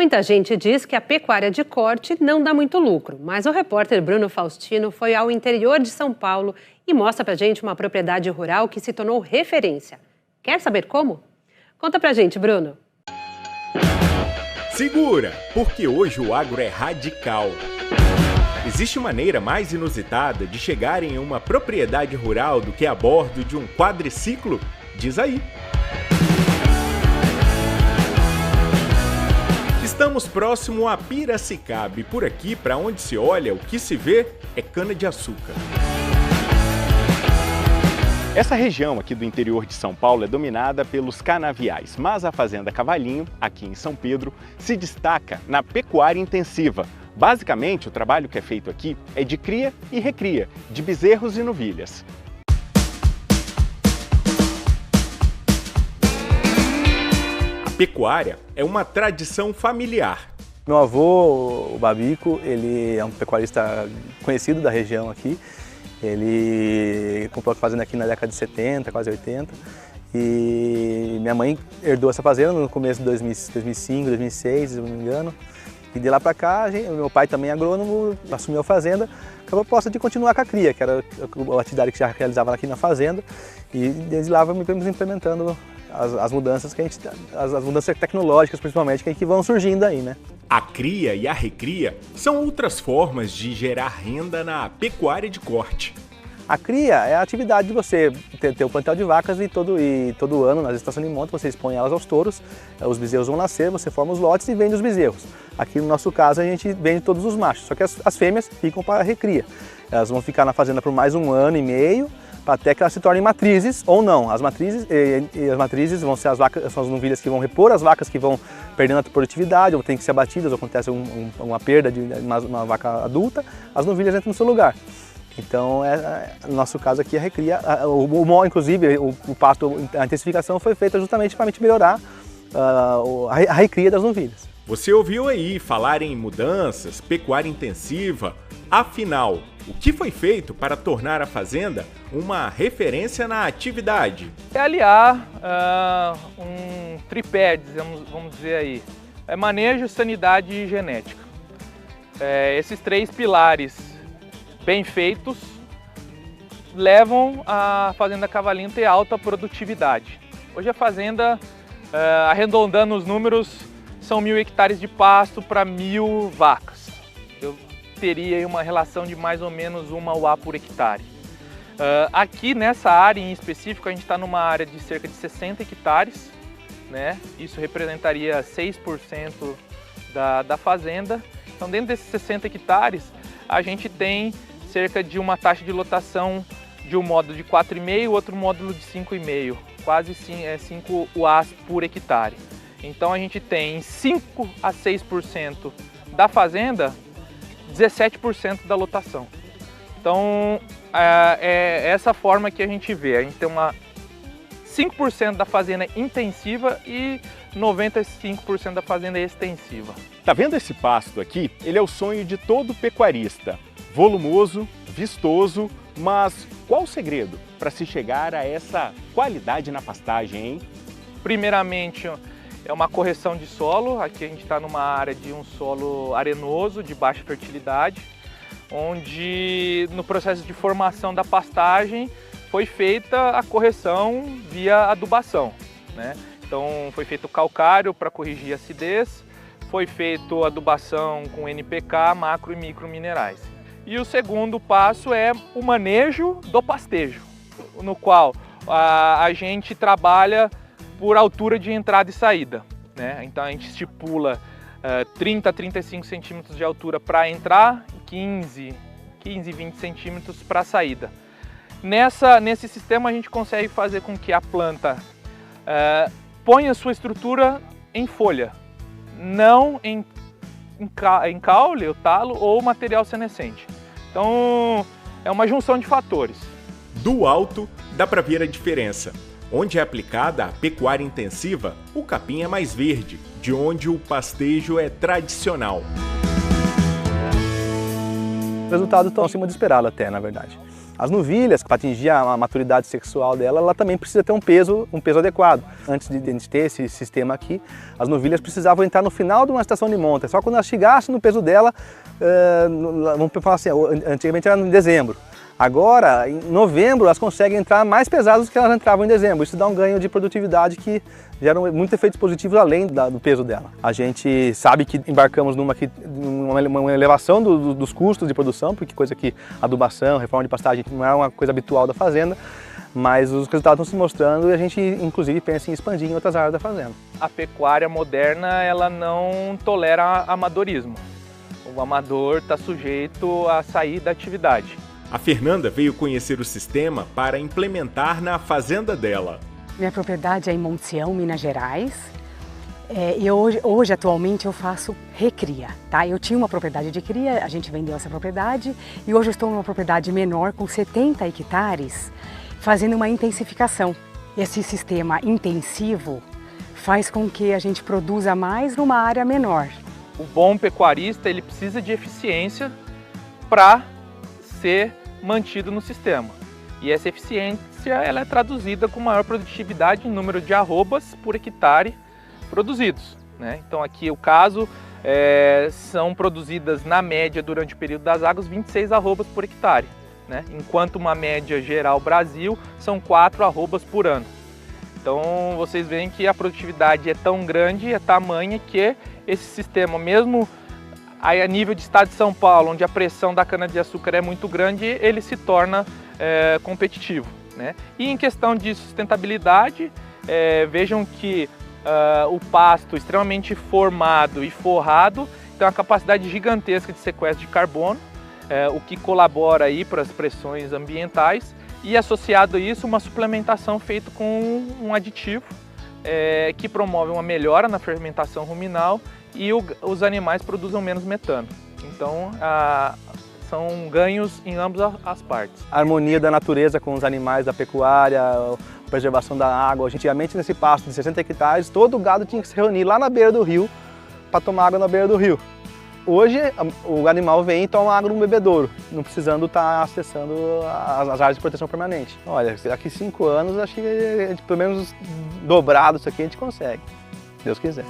Muita gente diz que a pecuária de corte não dá muito lucro, mas o repórter Bruno Faustino foi ao interior de São Paulo e mostra pra gente uma propriedade rural que se tornou referência. Quer saber como? Conta pra gente, Bruno. Segura, porque hoje o agro é radical. Existe maneira mais inusitada de chegar em uma propriedade rural do que a bordo de um quadriciclo? Diz aí. Estamos próximo a Piracicaba e por aqui, para onde se olha, o que se vê é cana-de-açúcar. Essa região aqui do interior de São Paulo é dominada pelos canaviais, mas a Fazenda Cavalinho, aqui em São Pedro, se destaca na pecuária intensiva. Basicamente, o trabalho que é feito aqui é de cria e recria de bezerros e novilhas. A pecuária é uma tradição familiar. Meu avô, o Babico, ele é um pecuarista conhecido da região aqui. Ele comprou a fazenda aqui na década de 70, quase 80. E minha mãe herdou essa fazenda no começo de 2005, 2006, se não me engano. E de lá para cá, meu pai também agrônomo, assumiu a fazenda com a proposta de continuar com a cria, que era a atividade que já realizava aqui na fazenda. E desde lá vamos implementando as mudanças as mudanças tecnológicas, principalmente, que vão surgindo aí, né? A cria e a recria são outras formas de gerar renda na pecuária de corte. A cria é a atividade de você ter um plantel de vacas e todo ano, nas estações de monta, você expõe elas aos touros, os bezerros vão nascer, você forma os lotes e vende os bezerros. Aqui no nosso caso a gente vende todos os machos, só que as fêmeas ficam para a recria. Elas vão ficar na fazenda por mais 1 ano e meio, até que elas se tornem matrizes ou não. As matrizes vão ser as vacas, são as novilhas que vão repor as vacas que vão perdendo a produtividade ou têm que ser abatidas, ou acontece uma perda de uma vaca adulta, as novilhas entram no seu lugar. Então, no nosso caso aqui, a recria, inclusive o pasto, a intensificação foi feita justamente para melhorar a recria das novilhas. Você ouviu aí falar em mudanças, pecuária intensiva. Afinal, o que foi feito para tornar a fazenda uma referência na atividade? É aliar um tripé, vamos dizer aí, manejo, sanidade e genética. Esses 3 pilares bem feitos levam a Fazenda Cavalinho a ter alta produtividade. Hoje a fazenda, arredondando os números, são 1.000 hectares de pasto para 1.000 vacas. Eu teria aí uma relação de mais ou menos 1 UA por hectare. Aqui nessa área em específico, a gente está numa área de cerca de 60 hectares, né? Isso representaria 6% da fazenda. Então, dentro desses 60 hectares, a gente tem cerca de uma taxa de lotação de um módulo de 4,5 e outro módulo de 5,5, quase 5 UAs por hectare. Então a gente tem 5 a 6% da fazenda, 17% da lotação. Então é essa forma que a gente vê. A gente tem 5% da fazenda intensiva e 95% da fazenda extensiva. Tá vendo esse pasto aqui? Ele é o sonho de todo pecuarista. Volumoso, vistoso, mas qual o segredo para se chegar a essa qualidade na pastagem, hein? Primeiramente, é uma correção de solo. Aqui a gente está numa área de um solo arenoso, de baixa fertilidade, onde no processo de formação da pastagem foi feita a correção via adubação, né? Então foi feito calcário para corrigir a acidez, foi feito adubação com NPK, macro e micro minerais. E o segundo passo é o manejo do pastejo, no qual a gente trabalha por altura de entrada e saída, né? Então a gente estipula 30 a 35 centímetros de altura para entrar e 15 a 20 centímetros para a saída. Nesse sistema a gente consegue fazer com que a planta ponha sua estrutura em folha, não em caule, o talo ou material senescente. Então é uma junção de fatores. Do alto dá para ver a diferença. Onde é aplicada a pecuária intensiva, o capim é mais verde, de onde o pastejo é tradicional. Os resultados estão acima do esperado até, na verdade. As novilhas, para atingir a maturidade sexual dela, ela também precisa ter um peso adequado. Antes de a gente ter esse sistema aqui, as novilhas precisavam entrar no final de uma estação de monta. Só quando elas chegassem no peso dela, vamos falar assim, antigamente era em dezembro. Agora, em novembro, elas conseguem entrar mais pesadas do que elas entravam em dezembro. Isso dá um ganho de produtividade que gera muitos efeitos positivos além do peso dela. A gente sabe que embarcamos numa elevação dos custos de produção, porque coisa que adubação, reforma de pastagem não é uma coisa habitual da fazenda, mas os resultados estão se mostrando e a gente inclusive pensa em expandir em outras áreas da fazenda. A pecuária moderna, ela não tolera amadorismo. O amador está sujeito a sair da atividade. A Fernanda veio conhecer o sistema para implementar na fazenda dela. Minha propriedade é em Monte Sião, Minas Gerais. E hoje, atualmente, eu faço recria, tá? Eu tinha uma propriedade de cria, a gente vendeu essa propriedade e hoje eu estou numa propriedade menor com 70 hectares, fazendo uma intensificação. Esse sistema intensivo faz com que a gente produza mais numa área menor. O bom pecuarista, ele precisa de eficiência para ser mantido no sistema. E essa eficiência, ela é traduzida com maior produtividade em número de arrobas por hectare produzidos, né? Então aqui o caso são produzidas na média durante o período das águas 26 arrobas por hectare, né? Enquanto uma média geral Brasil são 4 arrobas por ano. Então vocês veem que a produtividade é tão grande, é tamanha que esse sistema, mesmo a nível de estado de São Paulo, onde a pressão da cana-de-açúcar é muito grande, ele se torna competitivo, né? E em questão de sustentabilidade, vejam que o pasto extremamente formado e forrado tem uma capacidade gigantesca de sequestro de carbono, o que colabora aí para as pressões ambientais, e associado a isso uma suplementação feita com um aditivo que promove uma melhora na fermentação ruminal e os animais produzem menos metano. Então são ganhos em ambas as partes. A harmonia da natureza com os animais da pecuária, a preservação da água. Antigamente, nesse pasto de 60 hectares, todo o gado tinha que se reunir lá na beira do rio para tomar água na beira do rio. Hoje, o animal vem e toma água no bebedouro, não precisando estar acessando as áreas de proteção permanente. Olha, daqui 5 anos, acho que pelo menos dobrado isso aqui a gente consegue, se Deus quiser.